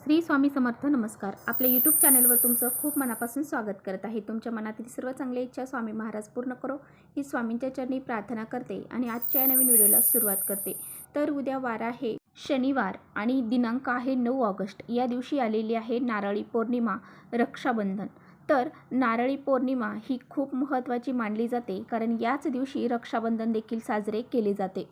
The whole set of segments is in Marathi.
श्री स्वामी समर्थ. नमस्कार. आपल्या यूट्यूब चॅनलवर तुमचं खूप मनापासून स्वागत करत आहे. तुमच्या मनातील सर्व चांगल्या इच्छा स्वामी महाराज पूर्ण करो ही स्वामींच्या चरणी प्रार्थना करते आणि आजच्या नवीन व्हिडिओला सुरुवात करते. तर उद्या वार आहे शनिवार आणि दिनांक आहे 9 ऑगस्ट. या दिवशी आलेली आहे नारळी पौर्णिमा, रक्षाबंधन. तर नारळी पौर्णिमा ही खूप महत्त्वाची मानली जाते, कारण याच दिवशी रक्षाबंधन देखील साजरे केले जाते.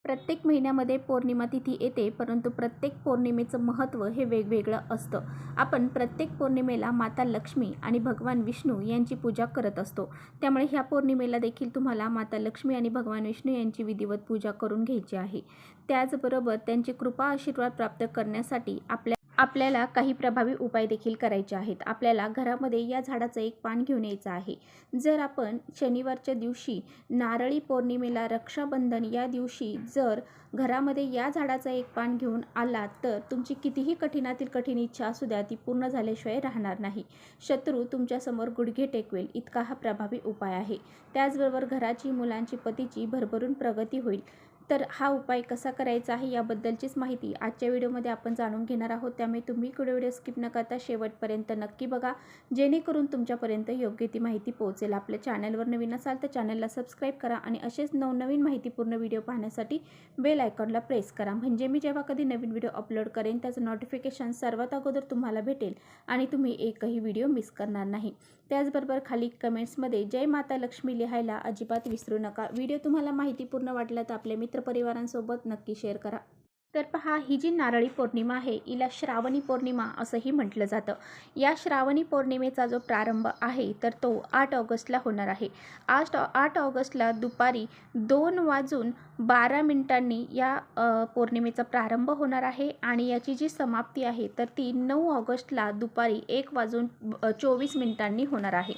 प्रत्येक महिन्यामध्ये पौर्णिमा तिथी येते, परंतु प्रत्येक पौर्णिमेचं महत्त्व हे वेगवेगळं असतं. आपण प्रत्येक पौर्णिमेला माता लक्ष्मी आणि भगवान विष्णू यांची पूजा करत असतो. त्यामुळे ह्या पौर्णिमेला देखील तुम्हाला माता लक्ष्मी आणि भगवान विष्णू यांची विधिवत पूजा करून घ्यायची आहे. त्याचबरोबर त्यांची कृपा आशीर्वाद प्राप्त करण्यासाठी आपल्याला काही प्रभावी उपाय देखील करायचे आहेत. आपल्याला घरामध्ये या झाडाचं एक पान घेऊन यायचं आहे. जर आपण शनिवारच्या दिवशी नारळी पौर्णिमेला, रक्षाबंधन या दिवशी जर घरामध्ये या झाडाचं एक पान घेऊन आलात, तर तुमची कितीही कठीणातील कठीण इच्छा असू द्या, ती पूर्ण झाल्याशिवाय राहणार नाही. शत्रू तुमच्यासमोर गुडघे टेकवेल इतका हा प्रभावी उपाय आहे. त्याचबरोबर घराची, मुलांची, पतीची भरभरून प्रगती होईल. तर हा उपाय कसा करायचा आहे याबद्दलचीच माहिती आजच्या व्हिडिओमध्ये आपण जाणून घेणार आहोत. त्यामुळे तुम्ही व्हिडिओ स्किप न करता शेवटपर्यंत नक्की बघा, जेणेकरून तुमच्यापर्यंत योग्य ती माहिती पोहोचेल. आपल्या चॅनलवर नवीन असाल तर चॅनलला सबस्क्राईब करा आणि असेच नवनवीन माहितीपूर्ण व्हिडिओ पाहण्यासाठी बेल आयकॉनला प्रेस करा, म्हणजे मी जेव्हा कधी नवीन व्हिडिओ अपलोड करेन त्याचं नोटिफिकेशन सर्वात अगोदर तुम्हाला भेटेल आणि तुम्ही एकही व्हिडिओ मिस करणार नाही. त्याचबरोबर खाली कमेंट्समध्ये जय माता लक्ष्मी लिहायला अजिबात विसरू नका. व्हिडिओ तुम्हाला माहितीपूर्ण वाटला तर आपल्या मित्रपरिवारांसोबत नक्की शेअर करा. तर पहा, ही जी नारळी पौर्णिमा आहे हिला श्रावणी पौर्णिमा असंही म्हटलं जातं. या श्रावणी पौर्णिमेचा जो प्रारंभ आहे तर तो 8 ऑगस्टला होणार आहे. 8 ऑगस्टला दुपारी 2:12 या पौर्णिमेचा प्रारंभ होणार आहे आणि याची जी समाप्ती आहे तर ती 9 ऑगस्टला दुपारी 1:24 होणार आहे.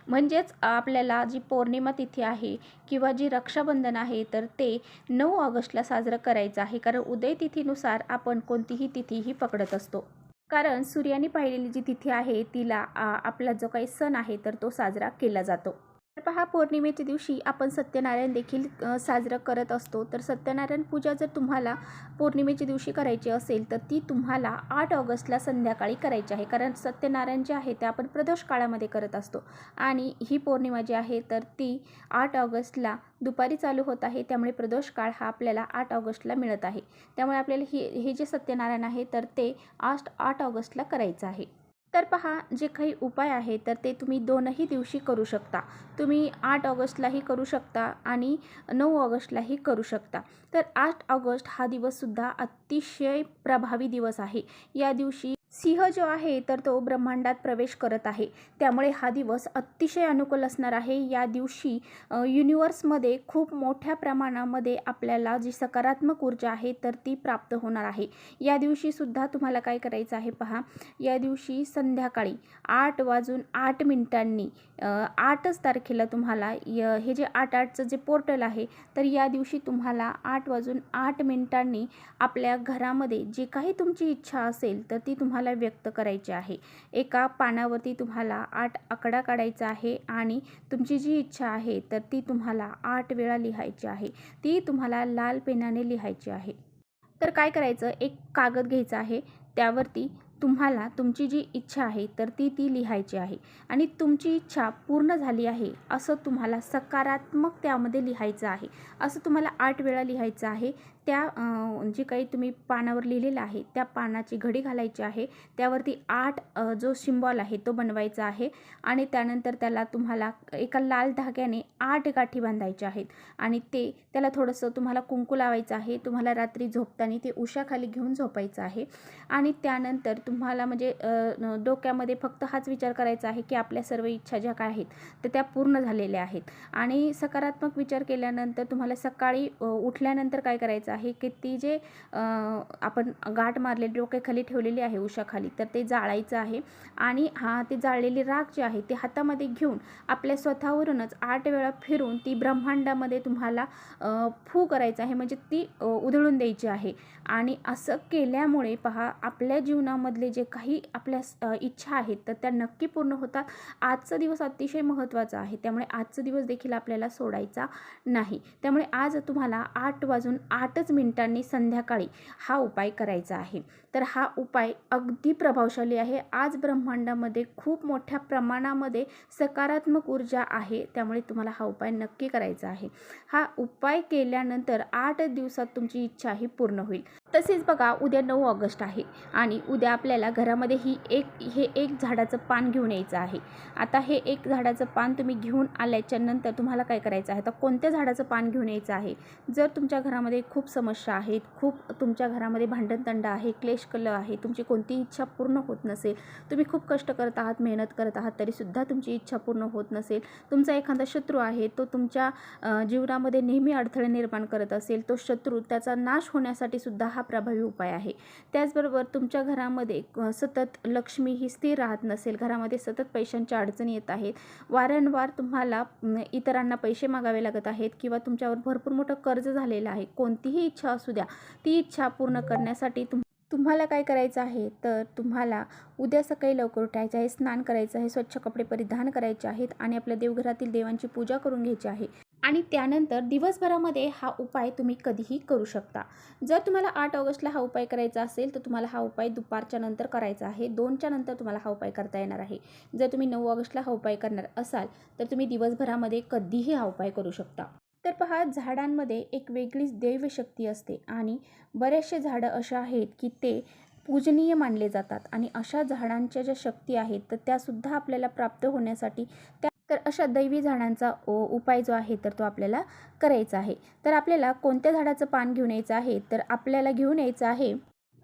म्हणजेच आपल्याला जी पौर्णिमा तिथी आहे किंवा जी रक्षाबंधन आहे तर ते 9 ऑगस्टला साजरं करायचं आहे, कारण उदय तिथीनुसार आपण कोणतीही तिथीही पकडत असतो. कारण सूर्याने पाहिलेली जी तिथी आहे तिला आपला जो काही सण आहे तर तो साजरा केला जातो. तर पहा, पौर्णिमेच्या दिवशी आपण सत्यनारायण देखील साजरं करत असतो. तर सत्यनारायण पूजा जर तुम्हाला पौर्णिमेच्या दिवशी करायची असेल तर ती तुम्हाला 8 ऑगस्टला संध्याकाळी करायची आहे, कारण सत्यनारायण जे आहे ते आपण प्रदोष काळामध्ये करत असतो आणि ही पौर्णिमा जी आहे तर ती 8 ऑगस्टला दुपारी चालू होत आहे. त्यामुळे प्रदोष काळ हा आपल्याला 8 ऑगस्टला मिळत आहे. त्यामुळे आपल्याला हे जे सत्यनारायण आहे तर ते 8 ऑगस्टला करायचं आहे. तर पहा, जे काही उपाय आहे तर ते तुम्ही दोनही दिवशी करू शकता. तुम्ही 8 ऑगस्टलाही करू शकता आणि 9 ऑगस्टलाही करू शकता. तर 8 ऑगस्ट हा दिवससुद्धा अतिशय प्रभावी दिवस आहे. या दिवशी सिंह जो आहे तर तो ब्रह्मांडात प्रवेश करत आहे. त्यामुळे हा दिवस अतिशय अनुकूल असणार आहे. या दिवशी युनिवर्समध्ये खूप मोठ्या प्रमाणामध्ये आपल्याला जी सकारात्मक ऊर्जा आहे तर ती प्राप्त होणार आहे. या दिवशीसुद्धा तुम्हाला काय करायचं आहे पहा, या दिवशी संध्याकाळी 8:08 8च तारखेला तुम्हाला हे जे 8:08चं जे पोर्टल आहे तर या दिवशी तुम्हाला 8:08 आपल्या घरामध्ये जे काही तुमची इच्छा असेल तर ती तुम्हाला व्यक्त करायची आहे. एका पानावरती तुम्हाला 8 आकडा काढायचा आहे आणि तुमची जी इच्छा आहे तर ती तुम्हाला 8 वेळा लिहायची आहे. ती तुम्हाला लाल पेनाने लिहायची आहे. तर काय करायचं, एक कागद घ्यायचा आहे, त्यावरती तुम्हाला तुमची जी इच्छा आहे तर ती लिहायची आहे आणि तुमची इच्छा पूर्ण झाली आहे असं तुम्हाला सकारात्मक त्यामध्ये लिहायचं आहे. असं तुम्हाला 8 वेळा लिहायचं आहे. त्या जे काही तुम्ही पानावर लिहिलेलं आहे त्या पानाची घडी घालायची आहे. त्यावरती 8 जो सिम्बॉल आहे तो बनवायचा आहे आणि त्यानंतर त्याला तुम्हाला एका लाल धाग्याने 8 गाठी बांधायच्या आहेत आणि त्याला थोडंसं तुम्हाला कुंकू लावायचं आहे. तुम्हाला रात्री झोपताना ते उशाखाली घेऊन झोपायचं आहे आणि त्यानंतर तुम्हाला म्हणजे डोक्यामध्ये फक्त हाच विचार करायचा आहे की आपल्या सर्व इच्छा ज्या काय आहेत तर त्या पूर्ण झालेल्या आहेत. आणि सकारात्मक विचार केल्यानंतर तुम्हाला सकाळी उठल्यानंतर काय करायचं आहे की ती जे आपण गाठ मारलेली डोक्याखाली ठेवलेली आहे उशाखाली तर ते जाळायचं आहे आणि ते जाळलेली राख जी आहे ती हातामध्ये घेऊन आपल्या स्वतःवरूनच 8 वेळा फिरून ती ब्रह्मांडामध्ये तुम्हाला फू करायचं आहे, म्हणजे ती उधळून द्यायची आहे. आणि असं केल्यामुळे पहा, आपल्या जीवनामध्ये मनामधले जे काही आपल्या इच्छा आहेत तर त्या नक्की पूर्ण होतात. आजचा दिवस अतिशय महत्त्वाचा आहे, त्यामुळे आजचा दिवस देखील आपल्याला सोडायचा नाही. त्यामुळे आज तुम्हाला 8:08 संध्याकाळी हा उपाय करायचा आहे. तर हा उपाय अगदी प्रभावशाली आहे. आज ब्रह्मांडामध्ये खूप मोठ्या प्रमाणामध्ये सकारात्मक ऊर्जा आहे, त्यामुळे तुम्हाला हा उपाय नक्की करायचा आहे. हा उपाय केल्यानंतर 8 दिवसात तुमची इच्छा ही पूर्ण होईल. तसेच बघा, उद्या 9 ऑगस्ट आहे आणि उद्या आपल्याला घरामध्ये हे एक झाडाचं पान घेऊन यायचं आहे. आता हे एक झाडाचं पान तुम्ही घेऊन आल्याच्या नंतर तुम्हाला काय करायचं आहे, तर कोणत्या झाडाचं पान घेऊन यायचं आहे. जर तुमच्या घरामध्ये खूप समस्या आहेत, खूप तुमच्या घरामध्ये भांडणतंडा आहे, क्लेशकलह आहे, तुमची कोणतीही इच्छा पूर्ण होत नसेल, तुम्ही खूप कष्ट करत आहात, मेहनत करत आहात, तरीसुद्धा तुमची इच्छा पूर्ण होत नसेल, तुमचा एखादा शत्रू आहे तो तुमच्या जीवनामध्ये नेहमी अडथळे निर्माण करत असेल, तो शत्रू त्याचा नाश होण्यासाठी सुद्धा हा प्रभावी उपाय आहे. त्याचबरोबर तुमच्या घरामध्ये सतत लक्ष्मी ही स्थिर राहत नसेल, घरामध्ये सतत पैशांच्या अडचणी येत आहेत, वारंवार तुम्हाला इतरांना पैसे मागावे लागत आहेत किंवा तुमच्यावर भरपूर मोठं कर्ज झालेलं आहे, कोणतीही इच्छा असू द्या, ती इच्छा पूर्ण करण्यासाठी तुम्हाला काय करायचं आहे, तर तुम्हाला उद्या सकाळी लवकर उठायचं आहे, स्नान करायचं आहे, स्वच्छ कपडे परिधान करायचे आहेत आणि आपल्या देवघरातील देवांची पूजा करून घ्यायची आहे. आणि त्यानंतर दिवसभरामध्ये हा उपाय तुम्ही कधीही करू शकता. जर तुम्हाला 8 ऑगस्टला हा उपाय करायचा असेल तर तुम्हाला हा उपाय दुपारच्या नंतर करायचा आहे. 2च्या नंतर तुम्हाला हा उपाय करता येणार आहे. जर तुम्ही 9 ऑगस्टला हा उपाय करणार असाल तर तुम्ही दिवसभरामध्ये कधीही हा उपाय करू शकता. तर पहा, झाडांमध्ये एक वेगळीच दैवशक्ती असते आणि बरेचसे झाडं अशा आहेत की ते पूजनीय मानले जातात आणि अशा झाडांच्या ज्या शक्ती आहेत तर त्यासुद्धा आपल्याला प्राप्त होण्यासाठी तर अशा दैवी झाडांचा उपाय जो आहे तर तो आपल्याला करायचा आहे. तर आपल्याला कोणत्या झाडाचं पान घेऊन यायचं आहे, तर आपल्याला घेऊन यायचं आहे,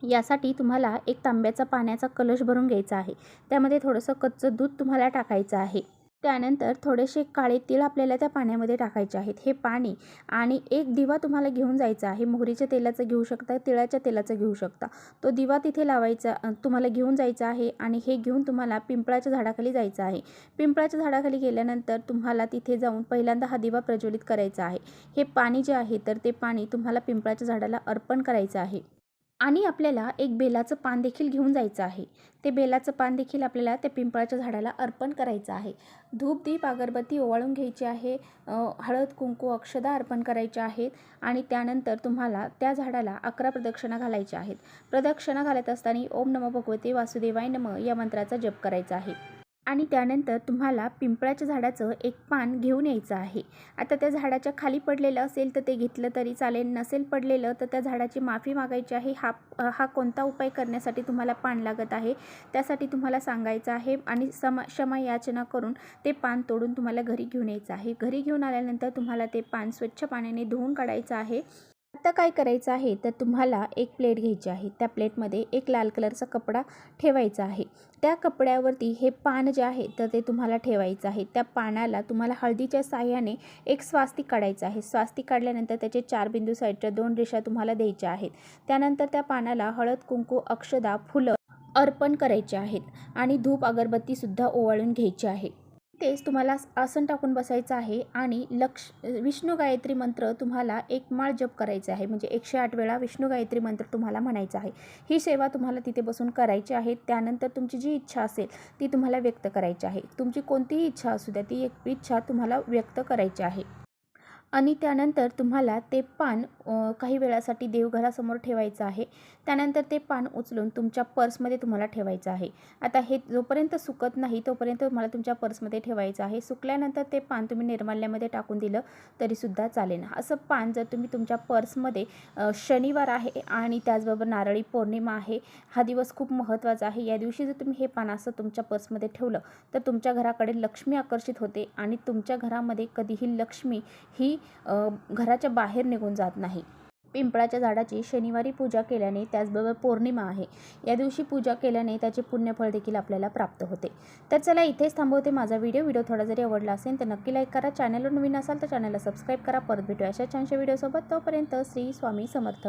यासाठी तुम्हाला एक तांब्याचा पाण्याचा कलश भरून घ्यायचा आहे. त्यामध्ये थोडंसं कच्चं दूध तुम्हाला टाकायचं आहे. त्यानंतर थोडेसे काळे तीळ आपल्याला त्या पाण्यामध्ये टाकायचे आहेत. हे पाणी आणि एक दिवा तुम्हाला घेऊन जायचा आहे. मोहरीच्या तेलाचं घेऊ शकता, तिळाच्या तेलाचं घेऊ शकता. तो दिवा तिथे लावायचा तुम्हाला घेऊन जायचा आहे आणि हे घेऊन तुम्हाला पिंपळाच्या झाडाखाली जायचं आहे. पिंपळाच्या झाडाखाली गेल्यानंतर तुम्हाला तिथे जाऊन पहिल्यांदा हा दिवा प्रज्वलित करायचा आहे. हे पाणी जे आहे तर ते पाणी तुम्हाला पिंपळाच्या झाडाला अर्पण करायचं आहे. आणि आपल्याला एक बेलाचं पान देखील घेऊन जायचं आहे. ते बेलाचं पान देखील आपल्याला त्या पिंपळाच्या झाडाला अर्पण करायचं आहे. धूप दीप अगरबत्ती ओवाळून घ्यायची आहे. हळद कुंकू अक्षदा अर्पण करायच्या आहेत आणि त्यानंतर तुम्हाला त्या झाडाला 11 प्रदक्षिणा घालायच्या आहेत. प्रदक्षिणा घालत असताना ओम नमो भगवते वासुदेवाय नमः या मंत्राचा जप करायचा आहे. आणि त्यानंतर तुम्हाला पिंपळाच्या झाडाचं एक पान घेऊन यायचं आहे. आता त्या झाडाच्या खाली पडलेलं असेल तर ते घेतलं तरी चालेल, नसेल पडलेलं तर त्या झाडाची माफी मागायची आहे. हा कोणता उपाय करण्यासाठी तुम्हाला पान लागत आहे त्यासाठी तुम्हाला सांगायचं आहे आणि क्षमा याचना करून ते पान तोडून तुम्हाला घरी घेऊन यायचं आहे. घरी घेऊन आल्यानंतर तुम्हाला ते पान स्वच्छ पाण्याने धुवून काढायचं आहे. आता काय करायचं आहे, तर तुम्हाला एक प्लेट घ्यायची आहे. त्या प्लेटमध्ये एक लाल कलरचा कपडा ठेवायचा आहे. त्या कपड्यावरती हे पान जे आहे तर ते तुम्हाला ठेवायचं आहे. त्या पानाला तुम्हाला हळदीच्या साह्याने एक स्वास्तिक काढायचं आहे. स्वास्तिक काढल्यानंतर त्याचे 4 बिंदू साईडच्या 2 रेषा तुम्हाला द्यायच्या आहेत. त्यानंतर त्या पानाला हळद कुंकू अक्षदा फुलं अर्पण करायचे आहेत आणि धूप अगरबत्तीसुद्धा ओवाळून घ्यायची आहे. तेच तुम्हाला आसन टाकून बसायचं आहे आणि विष्णू गायत्री मंत्र तुम्हाला एक माळ जप करायचा आहे. म्हणजे 108 वेळा विष्णू गायत्री मंत्र तुम्हाला म्हणायचा आहे. ही सेवा तुम्हाला तिथे बसून करायची आहे. त्यानंतर तुमची जी इच्छा असेल ती तुम्हाला व्यक्त करायची आहे. तुमची कोणतीही इच्छा असू द्या, ती एक इच्छा तुम्हाला व्यक्त करायची आहे. आणि त्यानंतर तुम्हाला ते पान काही वेळासाठी देवघरासमोर ठेवायचं आहे. त्यानंतर ते पान उचलून तुमच्या पर्समध्ये तुम्हाला ठेवायचं आहे. आता हे जोपर्यंत सुकत नाही तोपर्यंत तुम्हाला तुमच्या पर्समध्ये ठेवायचं आहे. सुकल्यानंतर ते पान तुम्ही निर्माल्यामध्ये टाकून दिलं तरीसुद्धा चालेल. असं पान जर तुम्ही तुमच्या पर्समध्ये शनिवार आहे आणि त्याचबरोबर नारळी पौर्णिमा आहे, हा दिवस खूप महत्त्वाचा आहे, या दिवशी जर तुम्ही हे पान असं तुमच्या पर्समध्ये ठेवलं तर तुमच्या घराकडे लक्ष्मी आकर्षित होते आणि तुमच्या घरामध्ये कधीही लक्ष्मी ही घराच्या बाहेर निघून जात नाही. पिंपळाच्या झाडाची शनिवारी पूजा केल्याने, त्याचबरोबर पौर्णिमा आहे या दिवशी पूजा केल्याने त्याचे पुण्यफळ देखील आपल्याला प्राप्त होते. तर चला इथेच थांबवते माझा व्हिडिओ थोडा जरी आवडला असेल तर नक्की लाईक करा. चॅनलवर नवीन असाल तर चॅनलला सबस्क्राईब करा. परत भेटूया अशा छानशा व्हिडिओसोबत. तोपर्यंत श्री स्वामी समर्थ.